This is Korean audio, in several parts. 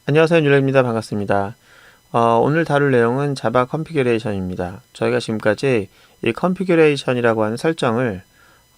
안녕하세요. 율레입니다. 반갑습니다. 오늘 다룰 내용은 자바 컨피규레이션입니다. 저희가 지금까지 이 컨피규레이션이라고 하는 설정을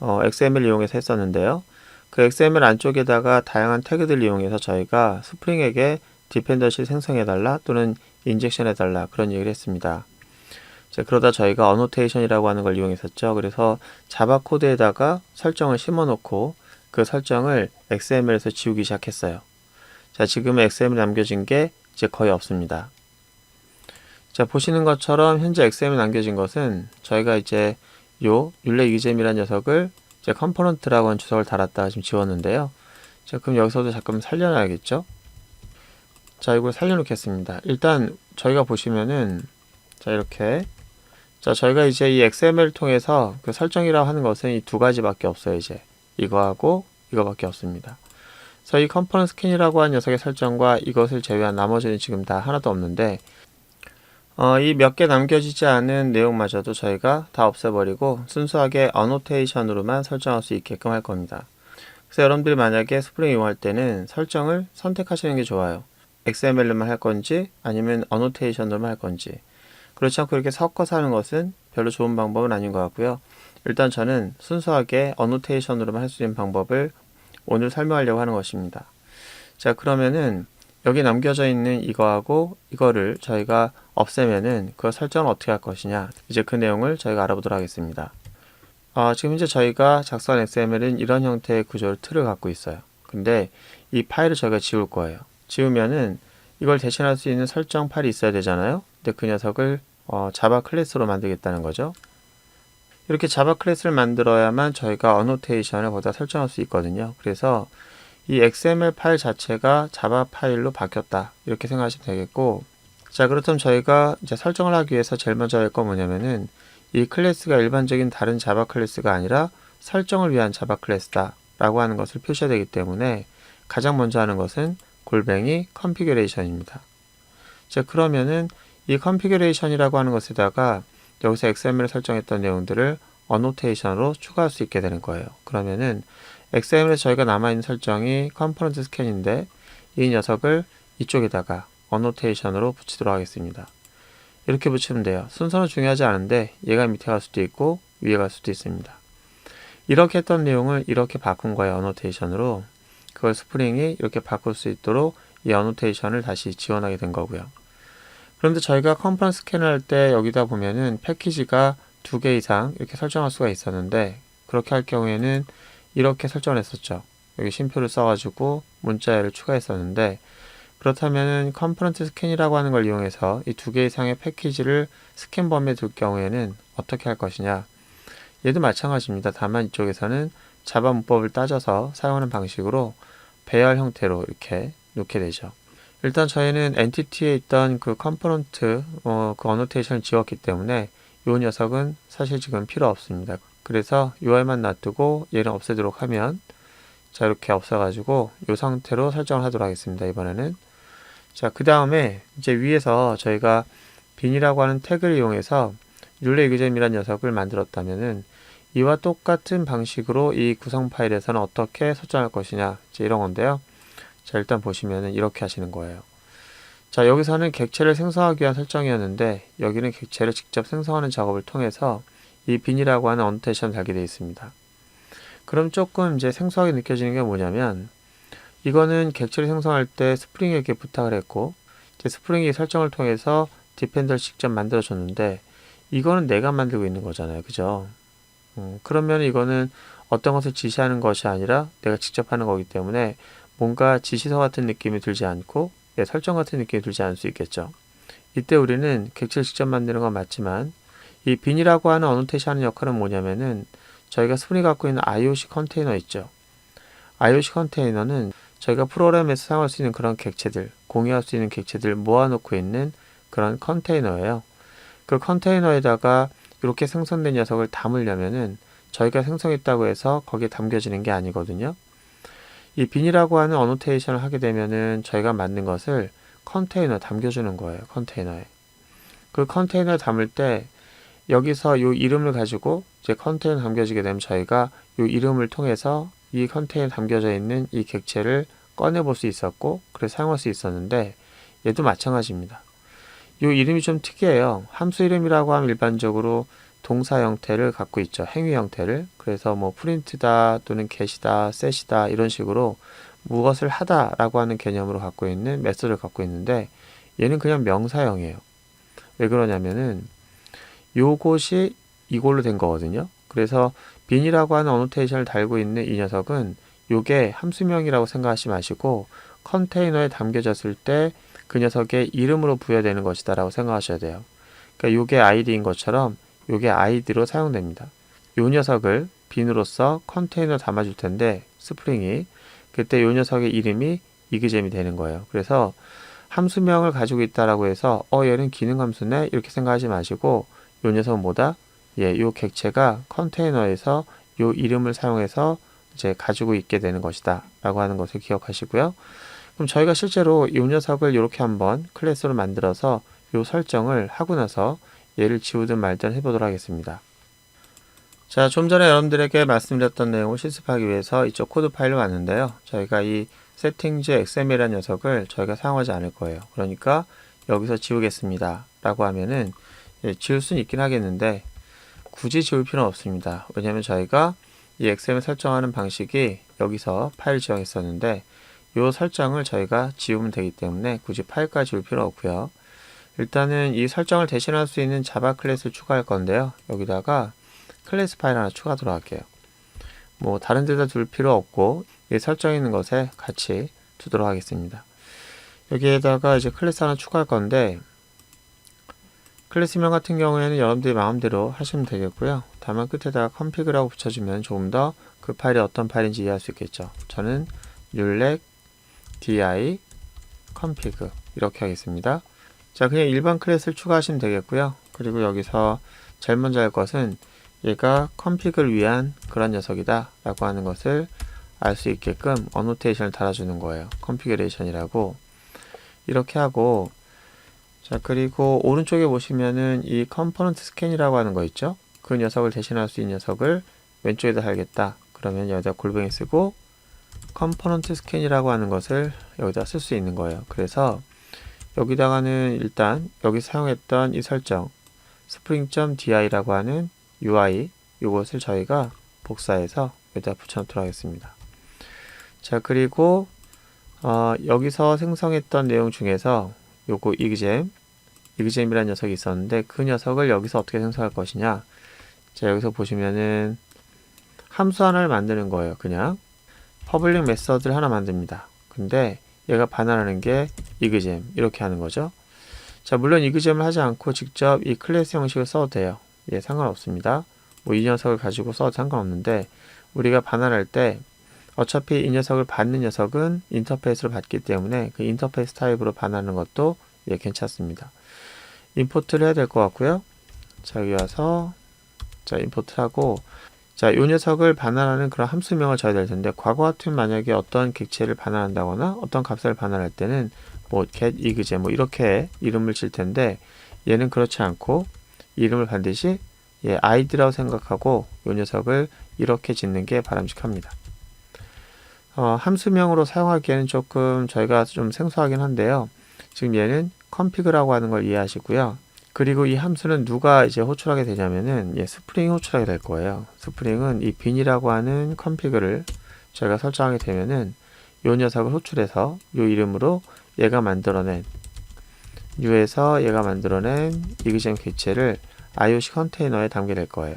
XML 이용해서 했었는데요. 그 XML 안쪽에다가 다양한 태그들을 이용해서 저희가 스프링에게 디펜던시 생성해달라 또는 인젝션해달라 그런 얘기를 했습니다. 자, 그러다 저희가 어노테이션이라고 하는 걸 이용했었죠. 그래서 자바 코드에다가 설정을 심어놓고 그 설정을 XML에서 지우기 시작했어요. 자, 지금 XML 남겨진 게 이제 거의 없습니다. 자, 보시는 것처럼 현재 XML 남겨진 것은 저희가 이제 요 율레 유잼이라는 녀석을 이제 컴포넌트라고 하는 주석을 달았다가 지금 지웠는데요. 자, 그럼 여기서도 잠깐 살려놔야겠죠? 자, 이걸 살려놓겠습니다. 일단 저희가 보시면은 자, 이렇게 저희가 이제 이 XML을 통해서 그 설정이라고 하는 것은 이 두 가지밖에 없어요. 이제 이거하고 이거밖에 없습니다. 그래서 이 컴포넌트 스캔이라고 하는 녀석의 설정과 이것을 제외한 나머지는 지금 다 하나도 없는데 이 몇 개 남겨지지 않은 내용마저도 저희가 다 없애버리고 순수하게 어노테이션으로만 설정할 수 있게끔 할 겁니다. 그래서 여러분들이 만약에 스프링 이용할 때는 설정을 선택하시는 게 좋아요. XML로만 할 건지 아니면 어노테이션으로만 할 건지. 그렇지 않고 이렇게 섞어서 하는 것은 별로 좋은 방법은 아닌 것 같고요. 일단 저는 순수하게 어노테이션으로만 할 수 있는 방법을 오늘 설명하려고 하는 것입니다. 자, 그러면은 여기 남겨져 있는 이거하고 이거를 저희가 없애면은 그 설정을 어떻게 할 것이냐, 이제 그 내용을 저희가 알아보도록 하겠습니다. 지금 현재 저희가 작성한 XML은 이런 형태의 구조를 틀을 갖고 있어요. 근데 이 파일을 저희가 지울 거예요. 지우면은 이걸 대신할 수 있는 설정 파일이 있어야 되잖아요. 근데 그 녀석을 자바 클래스로 만들겠다는 거죠. 이렇게 자바 클래스를 만들어야만 저희가 어노테이션을 거기다 설정할 수 있거든요. 그래서 이 XML 파일 자체가 자바 파일로 바뀌었다, 이렇게 생각하시면 되겠고, 자, 그렇다면 저희가 이제 설정을 하기 위해서 제일 먼저 할 건 뭐냐면은 이 클래스가 일반적인 다른 자바 클래스가 아니라 설정을 위한 자바 클래스다 라고 하는 것을 표시해야 되기 때문에 가장 먼저 하는 것은 골뱅이 컨피규레이션입니다. 자, 그러면은 이 컨피규레이션이라고 하는 것에다가 여기서 XML에 설정했던 내용들을 어노테이션으로 추가할 수 있게 되는 거예요. 그러면은 XML에서 저희가 남아있는 설정이 컴포넌트 스캔인데 이 녀석을 이쪽에다가 어노테이션으로 붙이도록 하겠습니다. 이렇게 붙이면 돼요. 순서는 중요하지 않은데 얘가 밑에 갈 수도 있고 위에 갈 수도 있습니다. 이렇게 했던 내용을 이렇게 바꾼 거예요. 어노테이션으로. 그걸 스프링이 이렇게 바꿀 수 있도록 이 어노테이션을 다시 지원하게 된 거고요. 그런데 저희가 컴포넌트 스캔을 할 때 여기다 보면은 패키지가 2개 이상 이렇게 설정할 수가 있었는데, 그렇게 할 경우에는 이렇게 설정을 했었죠. 여기 쉼표를 써가지고 문자열을 추가했었는데, 그렇다면은 컴포넌트 스캔이라고 하는 걸 이용해서 이 2개 이상의 패키지를 스캔 범위에 둘 경우에는 어떻게 할 것이냐. 얘도 마찬가지입니다. 다만 이쪽에서는 자바 문법을 따져서 사용하는 방식으로 배열 형태로 이렇게 놓게 되죠. 일단 저희는 엔티티에 있던 그 컴포넌트 그 어노테이션을 지웠기 때문에 이 녀석은 사실 지금 필요 없습니다. 그래서 UI만 놔두고 얘를 없애도록 하면, 자, 이렇게 없어가지고 이 상태로 설정을 하도록 하겠습니다. 이번에는. 자, 그 다음에 이제 위에서 저희가 빈이라고 하는 태그를 이용해서 율레 유잼이라는 녀석을 만들었다면은 이와 똑같은 방식으로 이 구성 파일에서는 어떻게 설정할 것이냐, 이제 이런 건데요. 자, 일단 보시면은 이렇게 하시는 거예요. 자, 여기서는 객체를 생성하기 위한 설정이었는데 여기는 객체를 직접 생성하는 작업을 통해서 이 빈이라고 하는 어노테이션을 달게 되어 있습니다. 그럼 조금 이제 생소하게 느껴지는 게 뭐냐면, 이거는 객체를 생성할 때 스프링에게 부탁을 했고 이제 스프링이 설정을 통해서 디펜더를 직접 만들어 줬는데 이거는 내가 만들고 있는 거잖아요. 그죠? 그러면 이거는 어떤 것을 지시하는 것이 아니라 내가 직접 하는 거기 때문에 뭔가 지시서 같은 느낌이 들지 않고 설정 같은 느낌이 들지 않을 수 있겠죠. 이때 우리는 객체를 직접 만드는 건 맞지만 이 빈이라고 하는 어노테이션 하는 역할은 뭐냐면은 저희가 스프링이 갖고 있는 IOC 컨테이너 있죠. IOC 컨테이너는 저희가 프로그램에서 사용할 수 있는 그런 객체들, 공유할 수 있는 객체들 모아놓고 있는 그런 컨테이너예요. 그 컨테이너에다가 이렇게 생성된 녀석을 담으려면은 저희가 생성했다고 해서 거기에 담겨지는 게 아니거든요. 이 빈이라고 하는 어노테이션을 하게 되면은 저희가 만든 것을 컨테이너에 담겨주는 거예요. 컨테이너에. 그 컨테이너에 담을 때 여기서 이 이름을 가지고 이제 컨테이너에 담겨지게 되면 저희가 이 이름을 통해서 이 컨테이너에 담겨져 있는 이 객체를 꺼내 볼 수 있었고 그래서 사용할 수 있었는데 얘도 마찬가지입니다. 이 이름이 좀 특이해요. 함수 이름이라고 하면 일반적으로 동사 형태를 갖고 있죠. 행위 형태를. 그래서 뭐 프린트다 또는 get이다, set이다 이런 식으로 무엇을 하다 라고 하는 개념으로 갖고 있는 메소드를 갖고 있는데 얘는 그냥 명사형이에요. 왜 그러냐면은 요것이 이걸로 된 거거든요. 그래서 bin이라고 하는 어노테이션을 달고 있는 이 녀석은 요게 함수명이라고 생각하지 마시고 컨테이너에 담겨졌을 때 그 녀석의 이름으로 부여되는 것이다 라고 생각하셔야 돼요. 그러니까 요게 id인 것처럼 요게 id로 사용됩니다. 요 녀석을 bin으로서 컨테이너에 담아줄 텐데 스프링이 그때 요 녀석의 이름이 이그잼이 되는 거예요. 그래서 함수명을 가지고 있다라고 해서 얘는 기능 함수네 이렇게 생각하지 마시고 요 녀석은 뭐다? 요 객체가 컨테이너에서 요 이름을 사용해서 이제 가지고 있게 되는 것이다 라고 하는 것을 기억하시고요. 그럼 저희가 실제로 이 녀석을 이렇게 한번 클래스로 만들어서 요 설정을 하고 나서 얘를 지우든 말든 해보도록 하겠습니다. 자, 좀 전에 여러분들에게 말씀드렸던 내용을 실습하기 위해서 이쪽 코드 파일로 왔는데요. 저희가 이 settings xml이라는 녀석을 저희가 사용하지 않을 거예요. 그러니까 여기서 지우겠습니다 라고 하면은 지울 수는 있긴 하겠는데 굳이 지울 필요는 없습니다. 왜냐면 저희가 이 XML 설정하는 방식이 여기서 파일 지정했었는데 이 설정을 저희가 지우면 되기 때문에 굳이 파일까지 지울 필요 없고요. 일단은 이 설정을 대신할 수 있는 자바 클래스를 추가할 건데요. 여기다가 클래스 파일 하나 추가하도록 할게요. 뭐 다른 데다 둘 필요 없고 이 설정 있는 것에 같이 두도록 하겠습니다. 여기에다가 이제 클래스 하나 추가할 건데 클래스명 같은 경우에는 여러분들이 마음대로 하시면 되겠고요. 다만 끝에다가 config라고 붙여주면 조금 더 그 파일이 어떤 파일인지 이해할 수 있겠죠. 저는 newleg di config 이렇게 하겠습니다. 자, 그냥 일반 클래스를 추가하시면 되겠고요. 그리고 여기서 제일 먼저 할 것은 얘가 config을 위한 그런 녀석이다 라고 하는 것을 알 수 있게끔 어노테이션을 달아주는 거예요. configuration이라고 이렇게 하고 자, 그리고 오른쪽에 보시면은 이 컴포넌트 스캔이라고 하는 거 있죠? 그 녀석을 대신할 수 있는 녀석을 왼쪽에다 달겠다. 그러면 여기다 골뱅이 쓰고 컴포넌트 스캔이라고 하는 것을 여기다 쓸 수 있는 거예요. 그래서 여기다가는 일단 여기 사용했던 이 설정 spring.di라고 하는 UI 이것을 저희가 복사해서 여기다 붙여놓도록 하겠습니다. 자, 그리고 여기서 생성했던 내용 중에서 요거 이그잼이라는 녀석이 있었는데 그 녀석을 여기서 어떻게 생성할 것이냐. 자, 여기서 보시면은 함수 하나를 만드는 거예요. 그냥 퍼블릭 메서드를 하나 만듭니다. 근데 얘가 반환하는 게 이그잼 이렇게 하는 거죠. 자, 물론 이그잼을 하지 않고 직접 이 클래스 형식을 써도 돼요. 예, 상관없습니다. 뭐 이 녀석을 가지고 써도 상관없는데 우리가 반환할 때 어차피 이 녀석을 받는 녀석은 인터페이스로 받기 때문에 그 인터페이스 타입으로 반환하는 것도 예, 괜찮습니다. 임포트를 해야 될 것 같고요. 자, 여기 와서 자, 임포트 하고 자, 이 녀석을 반환하는 그런 함수명을 줘야 될 텐데 과거 같으면 만약에 어떤 객체를 반환한다거나 어떤 값을 반환할 때는 뭐 get 이그잼 뭐 이렇게 이름을 질 텐데 얘는 그렇지 않고 이름을 반드시 예, id라고 생각하고 이 녀석을 이렇게 짓는 게 바람직합니다. 함수명으로 사용하기에는 조금 저희가 좀 생소하긴 한데요. 지금 얘는 config라고 하는 걸 이해하시고요. 그리고 이 함수는 누가 이제 호출하게 되냐면은 스프링이 호출하게 될 거예요. 스프링은 이 bin이라고 하는 config를 저희가 설정하게 되면은 요 녀석을 호출해서 요 이름으로 얘가 만들어낸 new에서 얘가 만들어낸 이그잼 객체를 IOC 컨테이너에 담게 될 거예요.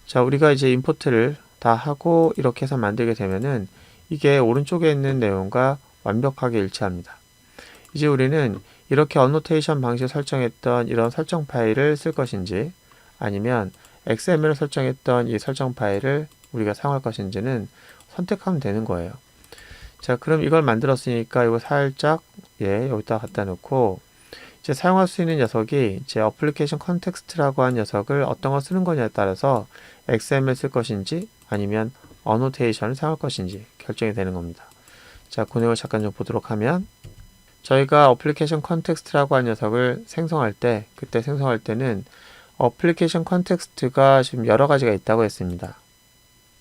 자, 우리가 이제 임포트를 다 하고 이렇게 해서 만들게 되면은 이게 오른쪽에 있는 내용과 완벽하게 일치합니다. 이제 우리는 이렇게 어노테이션 방식 설정했던 이런 설정 파일을 쓸 것인지 아니면 XML을 설정했던 이 설정 파일을 우리가 사용할 것인지는 선택하면 되는 거예요. 자, 그럼 이걸 만들었으니까 이거 살짝 여기다 갖다 놓고 이제 사용할 수 있는 녀석이 이제 어플리케이션 컨텍스트라고 하는 녀석을 어떤 걸 쓰는 거냐에 따라서 XML 쓸 것인지 아니면 어노테이션을 사용할 것인지 결정이 되는 겁니다. 자, 그 내용을 잠깐 좀 보도록 하면 저희가 어플리케이션 컨텍스트라고 하는 녀석을 생성할 때 그때 생성할 때는 어플리케이션 컨텍스트가 지금 여러 가지가 있다고 했습니다.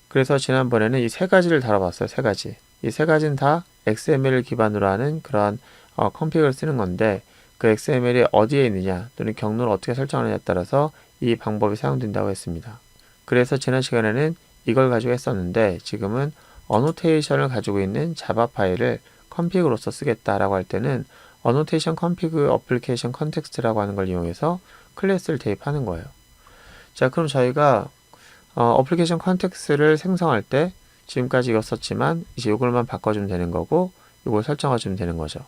그래서 지난번에는 이 세 가지를 다뤄봤어요. 세 가지. 이 세 가지는 다 XML을 기반으로 하는 그러한 컴픽을 쓰는 건데, 그 XML이 어디에 있느냐 또는 경로를 어떻게 설정하느냐에 따라서 이 방법이 사용된다고 했습니다. 그래서 지난 시간에는 이걸 가지고 했었는데, 지금은 어노테이션을 가지고 있는 자바 파일을 컴픽으로서 쓰겠다라고 할 때는 어노테이션 컴피그 어플리케이션 컨텍스트라고 하는 걸 이용해서 클래스를 대입하는 거예요. 자, 그럼 저희가 어플리케이션 컨텍스트를 생성할 때 지금까지 이거 썼지만 이제 이걸만 바꿔주면 되는 거고, 이걸 설정해주면 되는 거죠.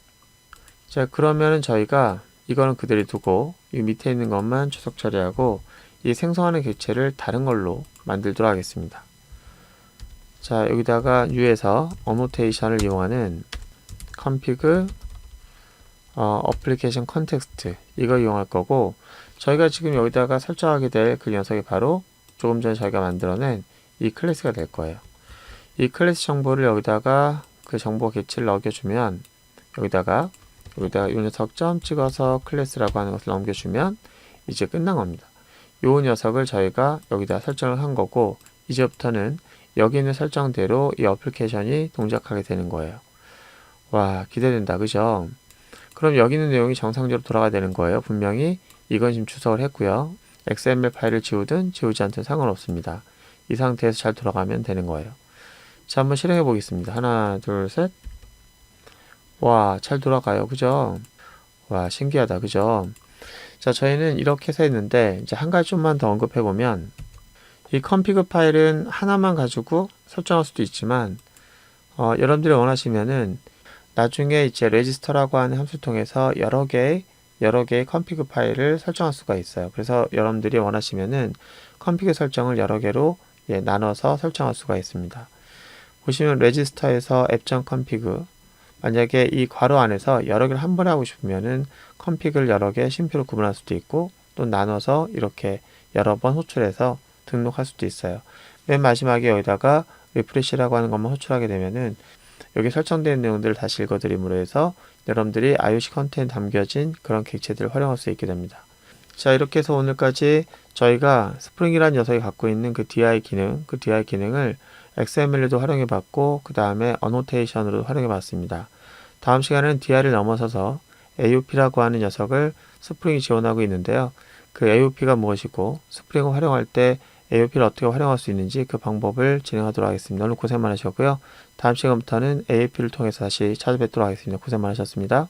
자, 그러면은 저희가 이거는 그대로 두고 이 밑에 있는 것만 추석 처리하고 이 생성하는 객체를 다른 걸로 만들도록 하겠습니다. 자, 여기다가 U에서 어노테이션을 이용하는 config 어플리케이션 컨텍스트 이거 이용할 거고, 저희가 지금 여기다가 설정하게 될 그 녀석이 바로 조금 전에 저희가 만들어낸 이 클래스가 될 거예요. 이 클래스 정보를 여기다가 그 정보 객체를 넣어주면 여기다가 이 녀석 점 찍어서 클래스라고 하는 것을 넘겨주면 이제 끝난 겁니다. 이 녀석을 저희가 여기다 설정을 한 거고, 이제부터는 여기 있는 설정대로 이 어플리케이션이 동작하게 되는 거예요. 와, 기대된다, 그죠? 그럼 여기 있는 내용이 정상적으로 돌아가야 되는 거예요. 분명히 이건 지금 추석을 했고요. XML 파일을 지우든 지우지 않든 상관없습니다. 이 상태에서 잘 돌아가면 되는 거예요. 자, 한번 실행해 보겠습니다. 하나, 둘, 셋. 와, 잘 돌아가요. 그죠? 와, 신기하다. 그죠? 자, 저희는 이렇게 해서 했는데, 이제 한 가지 좀만 더 언급해 보면, 이 config 파일은 하나만 가지고 설정할 수도 있지만, 여러분들이 원하시면은 나중에 이제 register라고 하는 함수 통해서 여러 개의 config 파일을 설정할 수가 있어요. 그래서 여러분들이 원하시면은 config 설정을 여러 개로 나눠서 설정할 수가 있습니다. 보시면 register에서 app.config, 만약에 이 괄호 안에서 여러 개를 한 번에 하고 싶으면은 config을 여러 개 심표로 구분할 수도 있고, 또 나눠서 이렇게 여러 번 호출해서 등록할 수도 있어요. 맨 마지막에 여기다가 refresh라고 하는 것만 호출하게 되면은 여기 설정된 내용들을 다시 읽어드림으로 해서 여러분들이 IOC 컨텐츠 담겨진 그런 객체들을 활용할 수 있게 됩니다. 자, 이렇게 해서 오늘까지 저희가 스프링이라는 녀석이 갖고 있는 그 DI 기능을 XML로도 활용해 봤고, 그 다음에 어노테이션으로 활용해 봤습니다. 다음 시간에는 DI를 넘어서서 AOP라고 하는 녀석을 스프링이 지원하고 있는데요. 그 AOP가 무엇이고 스프링을 활용할 때 AOP를 어떻게 활용할 수 있는지 그 방법을 진행하도록 하겠습니다. 오늘 고생 많으셨고요. 다음 시간부터는 AOP를 통해서 다시 찾아뵙도록 하겠습니다. 고생 많으셨습니다.